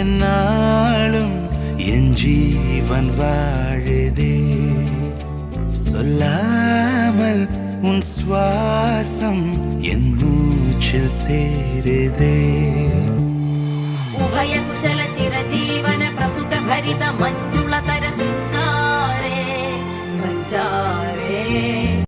என்னாலும் என் ஜீவன் வாழுதே. சொல்லாமல் உன் சுவாசம் என் மூச்சில் சேருதே. उभय कुशल चिरजीवन प्रसुख भरित मंजुलतर शृंगारे संचारे